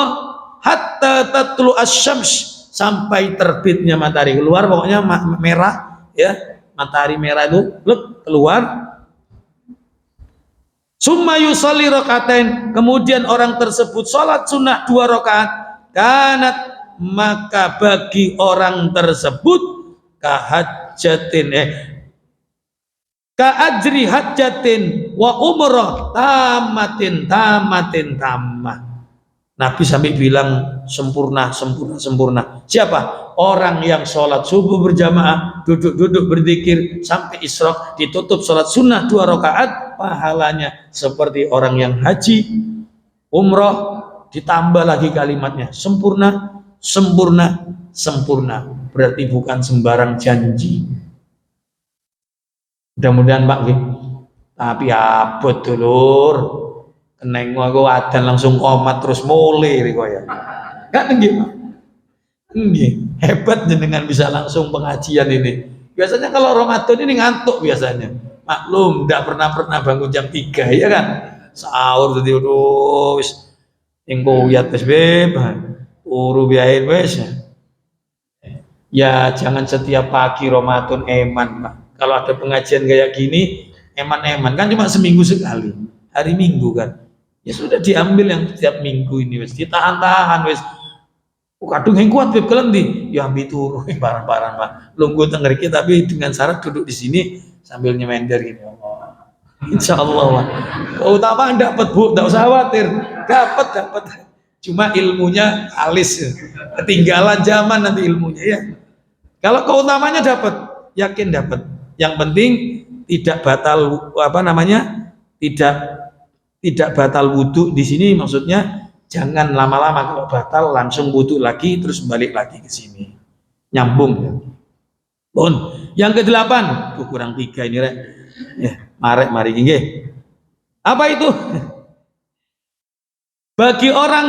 hatta tatlu asyams, sampai terbitnya matahari keluar, pokoknya merah ya, matahari merah itu keluar. Summa yusalli rakatain, kemudian orang tersebut sholat sunnah 2 rakaat, kanat, maka bagi orang tersebut kahajjatin kaajri hajjatin wa umrah tamatin tamah. Nabi sampai bilang sempurna. Siapa? Orang yang sholat subuh berjamaah, duduk-duduk berzikir sampai isyraq, ditutup sholat sunnah 2 rakaat, pahalanya seperti orang yang haji, umroh, ditambah lagi kalimatnya sempurna. Berarti bukan sembarang janji. Mudah-mudahan Pak, tapi abot dulur. Keneng aku adan langsung komat terus mulai ya. Kan nggih. Hebat jenengan bisa langsung pengajian ini. Biasanya kalau Ramadan ini ngantuk biasanya. Maklum, tidak pernah bangun jam 3 ya kan. Sahur tadi wis engko uyat wis beb. Turu biain wis. Ya jangan setiap pagi Ramadan eman, Pak. Kalau ada pengajian kayak gini, eman-eman kan cuma seminggu sekali. Hari Minggu kan. Ya sudah diambil yang setiap minggu ini wis ditahan-tahan wis. Kadung yang kuat beb kelendi ya ambil turu barang-barang Pak. Lungguh teng mriki tapi dengan syarat duduk di sini sambil nyemender gini. Insyaallah Pak. Utama dapat Bu, enggak usah khawatir. Dapat. Cuma ilmunya alis. Ketinggalan zaman nanti ilmunya ya. Kalau keutamanya dapat, yakin dapat. Yang penting tidak batal tidak batal wudhu di sini, maksudnya jangan lama-lama, kalau batal langsung wudhu lagi terus balik lagi ke sini, nyambung ya. Bon, yang ke-8, kurang 3 ini rek. Ya, mari nggih. Apa itu? Bagi orang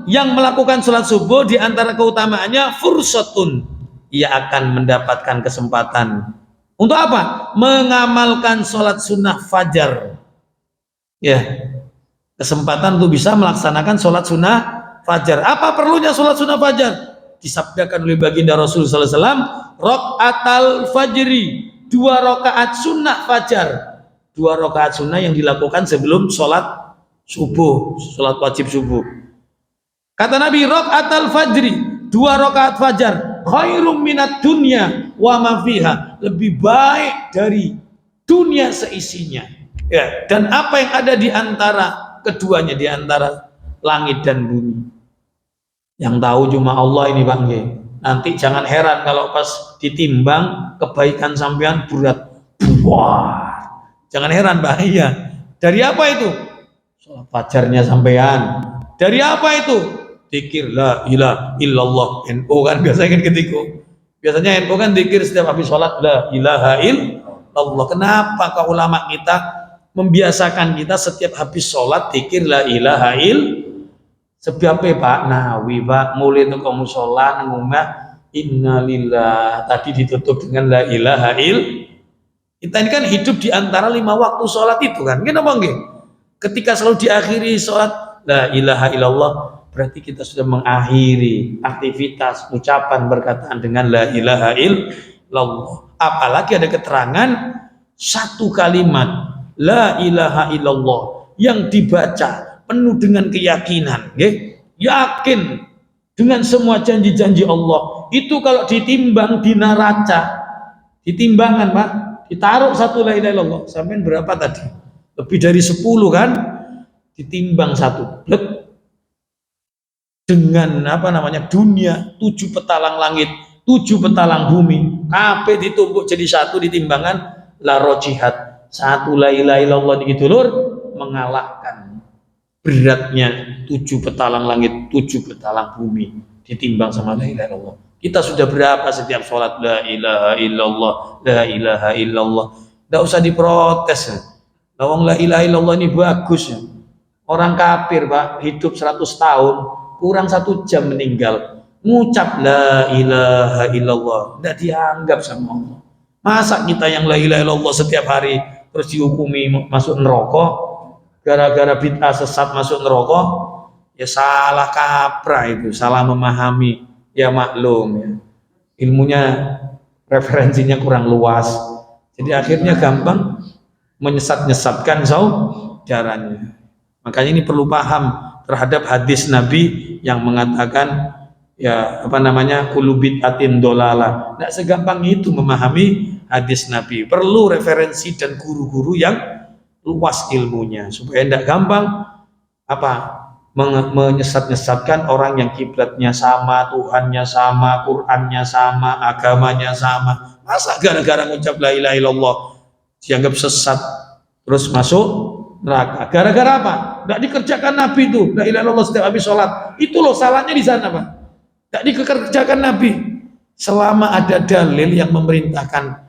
yang melakukan sholat subuh, di antara keutamaannya fursatun, ia akan mendapatkan kesempatan untuk apa? Mengamalkan sholat sunnah fajar. Ya, kesempatan untuk bisa melaksanakan sholat sunnah fajar. Apa perlunya sholat sunnah fajar? Disabdakan oleh baginda Rasul sallallahu alaihi wasallam, raqatal fajri, 2 rakaat sunnah fajar. 2 rakaat sunnah yang dilakukan sebelum sholat subuh, sholat wajib subuh. Kata Nabi, raqatal fajri, 2 rakaat fajar, khairum minat dunya wa ma fiha, lebih baik dari dunia seisinya. Ya, dan apa yang ada di antara keduanya, di antara langit dan bumi. Yang tahu cuma Allah ini Pak nggih. Nanti jangan heran kalau pas ditimbang kebaikan sampean berat. Wah. Jangan heran Pak, iya. Dari apa itu? Sholat fajarnya sampean. Dari apa itu? Zikir la ilaha illallah. NU kan biasanya kan ketika. Biasanya NU kan zikir setiap habis sholat la ilaha illallah. Kenapa kau ulama kita membiasakan kita setiap habis sholat zikir la ilaha sebabnya Pak Nawi Pak mulai itu kamu sholat ngomong innalillah, tadi ditutup dengan la ilaha kita ini kan hidup di antara 5 waktu sholat itu kan, kenapa enggak? Ketika selalu diakhiri sholat la ilaha illallah, berarti kita sudah mengakhiri aktivitas ucapan perkataan dengan la ilaha illallah. Apalagi ada keterangan satu kalimat la ilaha illallah yang dibaca penuh dengan keyakinan, yakin dengan semua janji-janji Allah. Itu kalau ditimbang di neraca, ditimbangan Pak, ditaruh satu la ilaha illallah, sampai berapa tadi? Lebih dari 10 kan? Ditimbang satu, blek, dengan apa namanya dunia 7 petalang langit, 7 petalang bumi, kabeh ditumpuk jadi satu di timbangan, la rojihat, satu la ilaha illallah niki dulur mengalahkan beratnya 7 petalang langit, 7 petalang bumi ditimbang sama la ilaha illallah. Kita sudah berapa setiap sholat la ilaha illallah, la ilaha illallah. Tidak usah diprotes. Lawang la ilaha illallah ini bagus ya. Orang kafir Pak hidup 100 tahun kurang 1 jam meninggal, ngucap la ilaha illallah tidak dianggap sama Allah. Masa kita yang la ilaha illallah setiap hari terus dihukumi masuk neraka gara-gara bid'ah sesat masuk neraka? Ya salah kaprah itu, salah memahami. Ya maklum ya, ilmunya referensinya kurang luas, jadi akhirnya gampang menyesat-nyesatkan saudaranya. Makanya ini perlu paham terhadap hadis Nabi yang mengatakan ya apa namanya kullu bid'atin dolalah. Tidak segampang itu memahami hadis Nabi, perlu referensi dan guru-guru yang luas ilmunya supaya tidak gampang apa menyesat-nyesatkan orang yang kiblatnya sama, Tuhannya sama, Qurannya sama, agamanya sama. Masa gara-gara ngucap la ilaha illallah dianggap sesat terus masuk neraka? Gara-gara apa? Tidak dikerjakan Nabi itu la ilaha illallah setiap habis sholat. Itu loh salahnya di sana Pak. Tidak dikerjakan Nabi. Selama ada dalil yang memerintahkan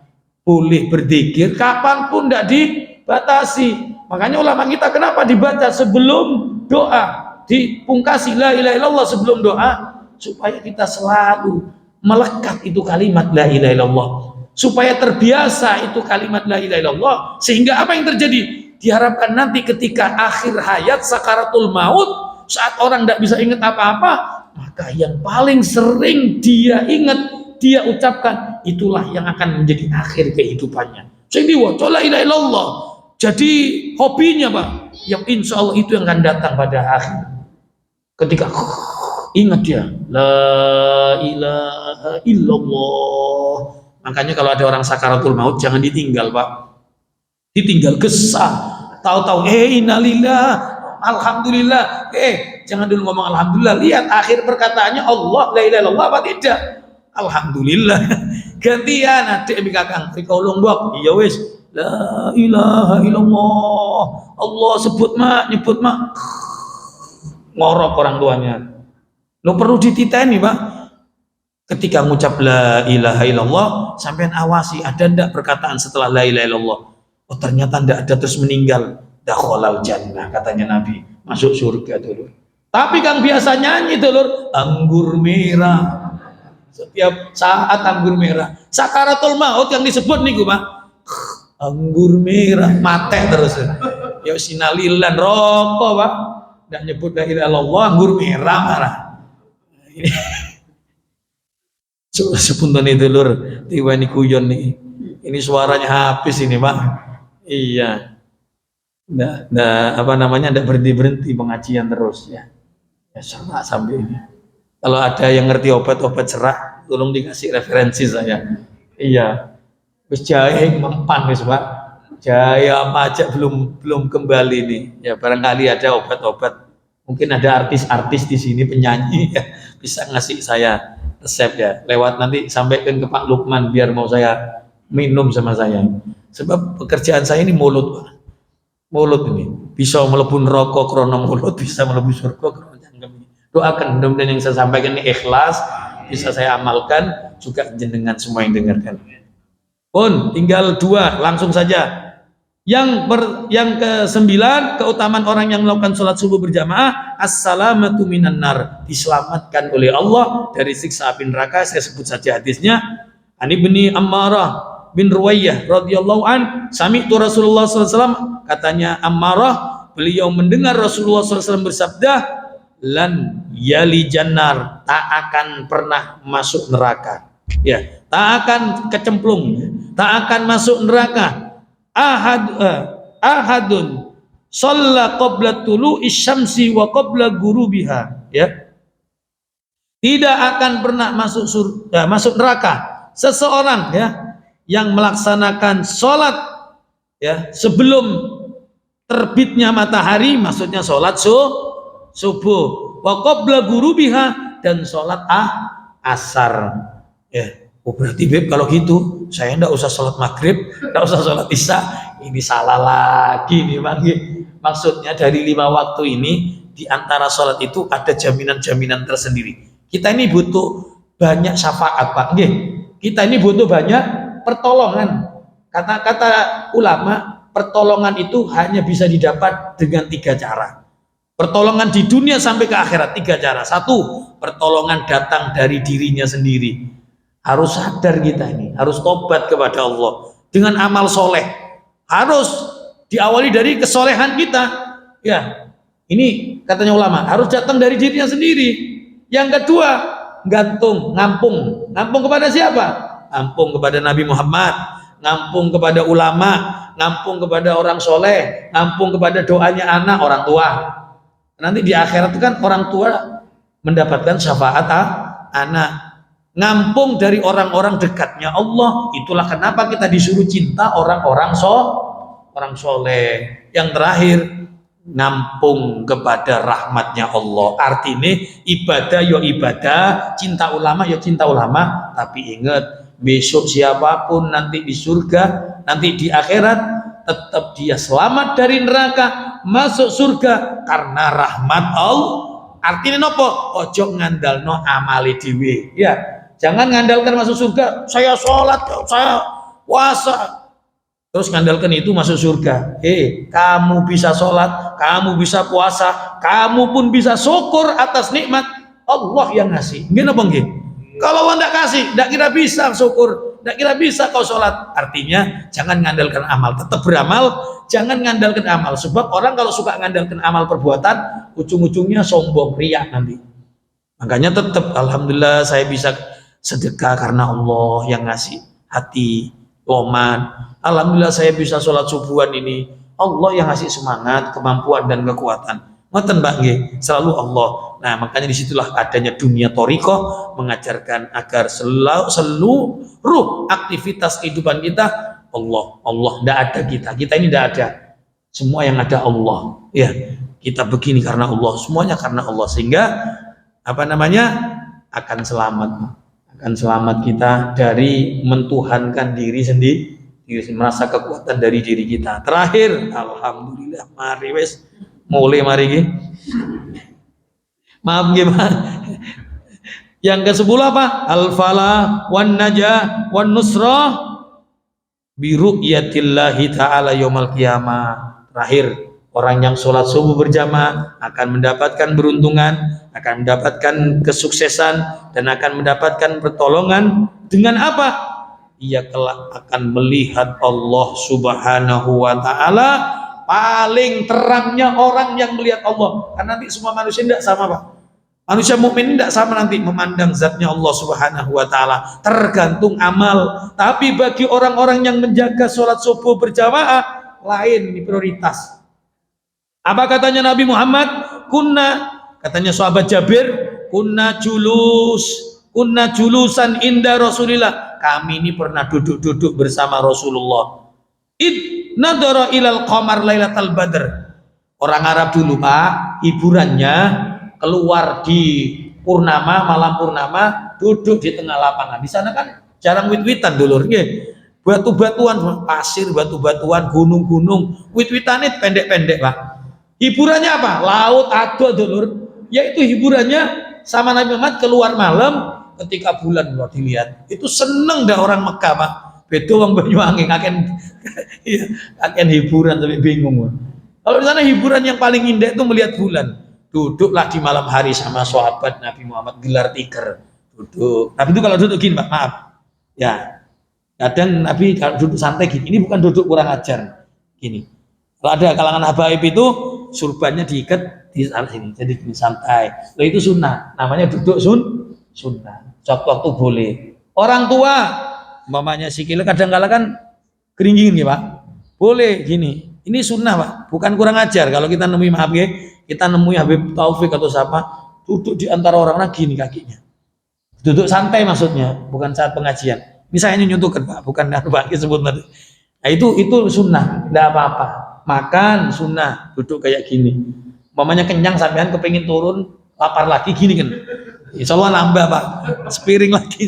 boleh berzikir kapanpun tidak dibatasi. Makanya ulama kita kenapa dibaca sebelum doa, dipungkasi la ilaha illallah sebelum doa, supaya kita selalu melekat itu kalimat la ilaha illallah, supaya terbiasa itu kalimat la ilaha illallah, sehingga apa yang terjadi? Diharapkan nanti ketika akhir hayat sakaratul maut, saat orang tidak bisa ingat apa-apa, maka yang paling sering dia ingat, dia ucapkan, itulah yang akan menjadi akhir kehidupannya. Jadi waca la ilaha illallah jadi hobinya Pak, yang insya Allah itu yang akan datang pada akhir. Ketika ingat dia la ilaha illallah. Makanya kalau ada orang sakaratul maut jangan ditinggal Pak, ditinggal gesah. Tahu-tahu innalillah alhamdulillah, jangan dulu ngomong alhamdulillah, lihat akhir perkataannya Allah la ilaha illallah apa tidak? Alhamdulillah. Gantian adik kakang rikaulung bok, iya wis la ilaha illallah, Allah sebut mak, nyebut mak, ngorok orang tuanya. Lo perlu dititeni Pak, ketika ngucap la ilaha illallah sampai awasi ada ndak perkataan setelah la ilaha illallah. Oh ternyata ndak ada, terus meninggal, dakhalal jannah katanya Nabi, masuk surga dulu. Tapi Kang biasa nyanyi dulur, anggur merah, setiap saat anggur merah, sakaratul maut yang disebut niku Pak, anggur merah, mate terus ya sinalilan rokok Pak, tidak nyebut la ilaha illallah, anggur merah marah. Sepunten itu lur, tiwani kuyon nih, ini suaranya habis ini Pak. Iya, nggak apa namanya, nggak berhenti pengajian terus ya. Ya serak sampai ini. Kalau ada yang ngerti obat-obat serak, tolong dikasih referensi saya. Iya, wis jahe mempan wis Pak. Jahe apa aja belum kembali nih. Ya barangkali ada obat-obat. Mungkin ada artis-artis di sini penyanyi ya, bisa ngasih saya resep ya. Lewat nanti sampaikan ke Pak Lukman biar mau saya minum sama saya. Sebab pekerjaan saya ini mulut Pak. Mulut ini bisa melebu neraka krana mulut, bisa melebu surga krana jangkep. Doakan mudah-mudahan yang saya sampaikan ini ikhlas, bisa saya amalkan, juga jenengan semua yang dengarkan. Pun tinggal 2, langsung saja. Yang ke-9, keutamaan orang yang melakukan sholat subuh berjamaah, as-salamatu minan nar, diselamatkan oleh Allah dari siksa api neraka. Saya sebut saja hadisnya. Ani bin Ammarah bin Ruwayyah radhiyallahu an, sami'tu Rasulullah SAW, katanya Ammarah, beliau mendengar Rasulullah SAW bersabda, lan yali jannar, tak akan pernah masuk neraka, ya, tak akan kecemplung, tak akan masuk neraka, ahadun shalla qabla tulu'i syamsi wa qabla gurubiha, ya, Tidak akan pernah masuk surga, masuk neraka seseorang ya yang melaksanakan sholat ya sebelum terbitnya matahari, maksudnya sholat subuh, wa qabla ghurubiha, dan sholat asar ya. Oh berarti Beb kalau gitu saya enggak usah sholat maghrib, enggak usah sholat isya. Ini salah lagi nih Bang. Maksudnya dari 5 waktu ini di antara sholat itu ada jaminan-jaminan tersendiri. Kita ini butuh banyak syafaat Pak. Kita ini butuh banyak pertolongan. Kata-kata ulama, pertolongan itu hanya bisa didapat dengan 3 cara. Pertolongan di dunia sampai ke akhirat 3 cara. 1, pertolongan datang dari dirinya sendiri. Harus sadar kita ini, harus tobat kepada Allah dengan amal soleh. Harus diawali dari kesolehan kita. Ya, ini katanya ulama harus datang dari dirinya sendiri. Yang kedua, ngampung kepada siapa? Ngampung kepada Nabi Muhammad, ngampung kepada ulama, ngampung kepada orang soleh, ngampung kepada doanya anak, orang tua. Nanti di akhirat itu kan orang tua mendapatkan syafaat anak. Ngampung dari orang-orang dekatnya Allah. Itulah kenapa kita disuruh cinta orang-orang soleh. Yang terakhir, ngampung kepada rahmatnya Allah. Artinya ibadah ya ibadah, cinta ulama ya cinta ulama. Tapi ingat, besok siapapun nanti di surga, nanti di akhirat, tetap dia selamat dari neraka, masuk surga karena rahmat Allah. Artinya nopo? Ojo ngandalno amali dhewe. Ya, jangan ngandalkan masuk surga, saya sholat, saya puasa, terus ngandalkan itu masuk surga. Kamu bisa sholat, kamu bisa puasa, kamu pun bisa syukur atas nikmat Allah yang ngasih. Gini apa nggih? Kalau Allah tidak kasih, tidak kira bisa syukur, tidak kira bisa kau sholat. Artinya jangan ngandalkan amal, tetap beramal, jangan ngandalkan amal. Sebab orang kalau suka ngandalkan amal perbuatan, ujung-ujungnya sombong, riak nanti. Makanya tetap, alhamdulillah saya bisa sedekah karena Allah yang ngasih hati, loman. Alhamdulillah saya bisa sholat subuhan ini, Allah yang ngasih semangat, kemampuan dan kekuatan. Ngoten Mbak nggih, selalu Allah. Nah, makanya disitulah adanya dunia thariqah mengajarkan agar seluruh aktivitas kehidupan kita Allah, tidak ada kita ini tidak ada. Semua yang ada Allah. Ya, kita begini karena Allah, semuanya karena Allah, sehingga akan selamat kita dari mentuhankan diri sendiri, merasa kekuatan dari diri kita. Terakhir, alhamdulillah, mari wes mulai mari ki. Maaf gimana? Yang ke-10 apa? Al-falah wan najah wan nusrah bi ru'yatillahi ta'ala yaumil qiyamah. Terakhir, orang yang sholat subuh berjamaah akan mendapatkan beruntungan, akan mendapatkan kesuksesan, dan akan mendapatkan pertolongan. Dengan apa? Ia kelak akan melihat Allah Subhanahu wa ta'ala. Paling terangnya orang yang melihat Allah. Karena nanti semua manusia tidak sama Pak. Manusia mukmin tidak sama nanti memandang zatnya Allah Subhanahu wa ta'ala. Tergantung amal. Tapi bagi orang-orang yang menjaga sholat subuh berjamaah, lain, ini prioritas. Apa katanya Nabi Muhammad? Katanya sahabat Jabir, kunna julusan inda Rasulillah. Kami ini pernah duduk-duduk bersama Rasulullah. Nadara ilal qamar lailatal badr. Orang Arab dulu Pak, hiburannya keluar di purnama, malam purnama, duduk di tengah lapangan. Di sana kan jarang wit-witan dulur nggih. Batu-batuan, pasir, batu-batuan, gunung-gunung, wit-witane pendek-pendek Pak. Hiburannya apa? Laut ado dulur. Yaitu hiburannya sama Nabi Muhammad keluar malam ketika bulan mau dilihat. Itu seneng dah orang Mekah Pak. Beda wong Banyuwangi akan hiburan tapi bingung. Kalau di sana hiburan yang paling indah itu melihat bulan. Duduklah di malam hari sama sahabat Nabi Muhammad gelar tikar. Duduk. Tapi itu kalau duduk gini Pak, maaf. Ya. Kadang Nabi kalau duduk santai gini, ini bukan duduk kurang ajar. Gini. Kalau ada kalangan habaib itu surbannya diikat di sini, jadi gini santai. Loh itu sunnah. Namanya duduk sunnah. Waktu boleh. Orang tua mamanya sikil kadang-kala kan keringin ya Pak, boleh gini, ini sunnah Pak, bukan kurang ajar. Kalau kita nemui kita nemui Habib Taufik atau siapa, duduk di antara orang-orang gini kakinya, Duduk santai maksudnya, bukan saat pengajian. Ini saya ini nyuntukkan Pak, bukan Pak disebut tadi. Nah, itu sunnah, tidak apa-apa. Makan sunnah, duduk kayak gini. Mamanya kenyang sampean kepengin turun, lapar lagi gini kan. Insya Allah nambah Pak, sepiring lagi.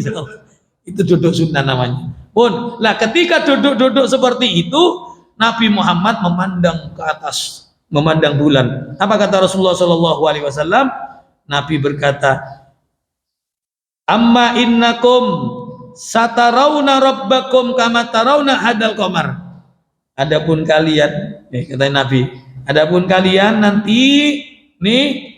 Itu duduk sunnah namanya. Pun, lah ketika duduk-duduk seperti itu, Nabi Muhammad memandang ke atas, memandang bulan. Apa kata Rasulullah Shallallahu Alaihi Wasallam? Nabi berkata, Amma innakum satarawna rabbakum kama tarawna hadal qamar. Adapun kalian, kata Nabi, adapun kalian nanti nih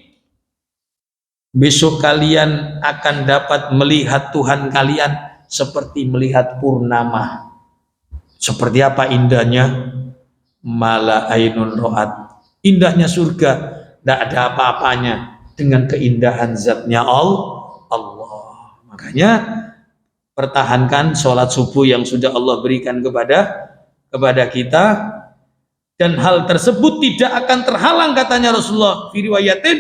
besok kalian akan dapat melihat Tuhan kalian seperti melihat purnama. Seperti apa indahnya? Mala ainun ro'at. Indahnya surga, tidak ada apa-apanya dengan keindahan zatnya Allah. Makanya pertahankan sholat subuh yang sudah Allah berikan kepada kita, dan hal tersebut tidak akan terhalang katanya Rasulullah fi riwayatin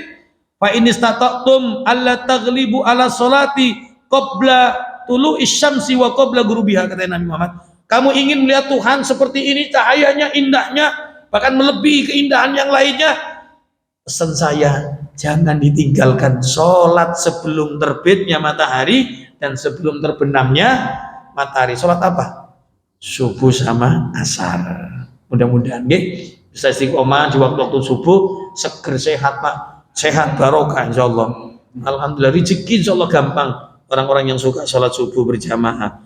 fa in istata'tum alla taghlibu ala sholati qabla tulu'is syamsi wa qabla ghurubiha, kata Nabi Muhammad. Kamu ingin melihat Tuhan seperti ini, cahayanya, indahnya, bahkan melebihi keindahan yang lainnya, pesan saya, jangan ditinggalkan sholat sebelum terbitnya matahari dan sebelum terbenamnya matahari. Sholat apa? Subuh sama asar. Mudah-mudahan bisa istiqomah di waktu-waktu subuh, seger, sehat Pak, sehat barokah insya Allah. Alhamdulillah, rezeki insya Allah gampang orang-orang yang suka sholat subuh berjamaah.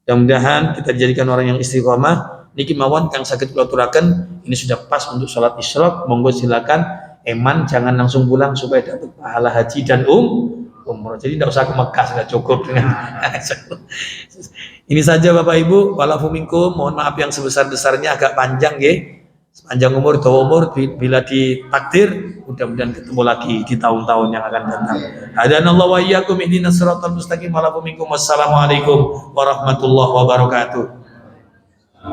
Mudah-mudahan kita dijadikan orang yang istiqomah. Niki mawon kang sakit kula aturaken, ini sudah pas untuk sholat isyraq. Monggo silakan. Eman jangan langsung pulang supaya dapat pahala haji dan umroh. Jadi tidak usah ke Mekah, sudah cukup dengan ini saja Bapak Ibu. Walafu minkum, mohon maaf yang sebesar-besarnya, agak panjang ya. Sepanjang umur, dawa umur, bila ditakdir mudah-mudahan ketemu lagi di tahun-tahun yang akan datang. Hadanallahu wa iyyakum ihdinas siratal mustaqim. Walafu minkum. Wassalamualaikum warahmatullahi wabarakatuh.